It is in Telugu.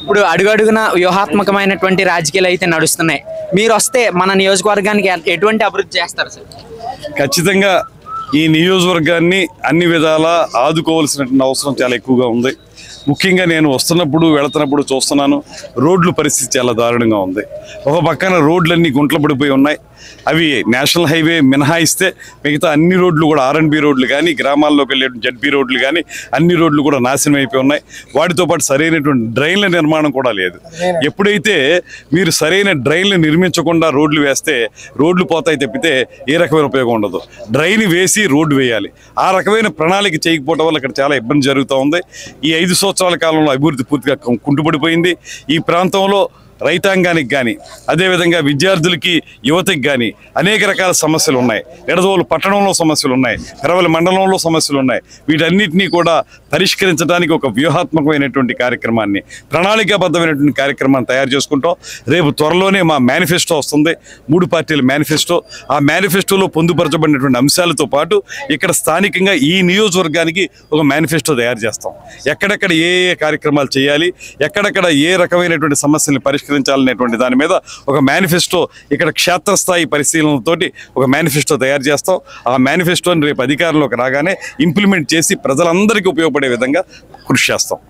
ఇప్పుడు అడుగడుగున వ్యూహాత్మకమైనటువంటి రాజకీయాలు అయితే నడుస్తున్నాయి. మీరు వస్తే మన నియోజకవర్గానికి ఎటువంటి అభివృద్ధి చేస్తారు సార్? ఖచ్చితంగా ఈ నియోజకవర్గాన్ని అన్ని విధాలా ఆదుకోవాల్సినటువంటి అవసరం చాలా ఎక్కువగా ఉంది. ముఖ్యంగా నేను వస్తున్నప్పుడు వెళుతున్నప్పుడు చూస్తున్నాను, రోడ్ల పరిస్థితి చాలా దారుణంగా ఉంది. ఒక పక్కన రోడ్లన్నీ గుంటలు పడిపోయి ఉన్నాయి. అవి నేషనల్ హైవే మినహాయిస్తే మిగతా అన్ని రోడ్లు కూడా ఆర్ఎండ్బి రోడ్లు కానీ, గ్రామాల్లోకి వెళ్ళే జడ్బీ రోడ్లు కానీ అన్ని రోడ్లు కూడా నాశనం అయిపోయి ఉన్నాయి. వాటితో పాటు సరైనటువంటి డ్రైన్ల నిర్మాణం కూడా లేదు. ఎప్పుడైతే మీరు సరైన డ్రైన్లు నిర్మించకుండా రోడ్లు వేస్తే రోడ్లు పోతాయి తప్పితే ఏ రకమైన ఉపయోగం ఉండదు. డ్రైన్ వేసి రోడ్డు వేయాలి. ఆ రకమైన ప్రణాళిక చేయకపోవడం వల్ల ఇక్కడ చాలా ఇబ్బంది జరుగుతూ ఉంది. ఈ 5 సంవత్సరాల కాలంలో అభివృద్ధి పూర్తిగా కుంటుపడిపోయింది. ఈ ప్రాంతంలో రైతాంగానికి కానీ, అదేవిధంగా విద్యార్థులకి, యువతకి కానీ అనేక రకాల సమస్యలు ఉన్నాయి. ఎడదోలు పట్టణంలో సమస్యలు ఉన్నాయి, పెరవలి మండలంలో సమస్యలు ఉన్నాయి. వీటన్నిటినీ కూడా పరిష్కరించడానికి ఒక వ్యూహాత్మకమైనటువంటి కార్యక్రమాన్ని, ప్రణాళికాబద్ధమైనటువంటి కార్యక్రమాన్ని తయారు చేసుకుంటాం. రేపు త్వరలోనే మా మేనిఫెస్టో వస్తుంది, 3 పార్టీల మేనిఫెస్టో. ఆ మేనిఫెస్టోలో పొందుపరచబడినటువంటి అంశాలతో పాటు ఇక్కడ స్థానికంగా ఈ నియోజకవర్గానికి ఒక మేనిఫెస్టో తయారు చేస్తాం. ఎక్కడెక్కడ ఏ ఏ కార్యక్రమాలు చేయాలి, ఎక్కడెక్కడ ఏ రకమైనటువంటి సమస్యల్ని పరిష్కరించాలనేటువంటి దాని మీద ఒక మేనిఫెస్టో, ఇక్కడ క్షేత్రస్థాయి పరిశీలనతోటి ఒక మేనిఫెస్టో తయారు చేస్తాం. ఆ మేనిఫెస్టోని రేపు అధికారంలోకి రాగానే ఇంప్లిమెంట్ చేసి ప్రజలందరికీ ఉపయోగపడే విధంగా కృషి చేస్తాం.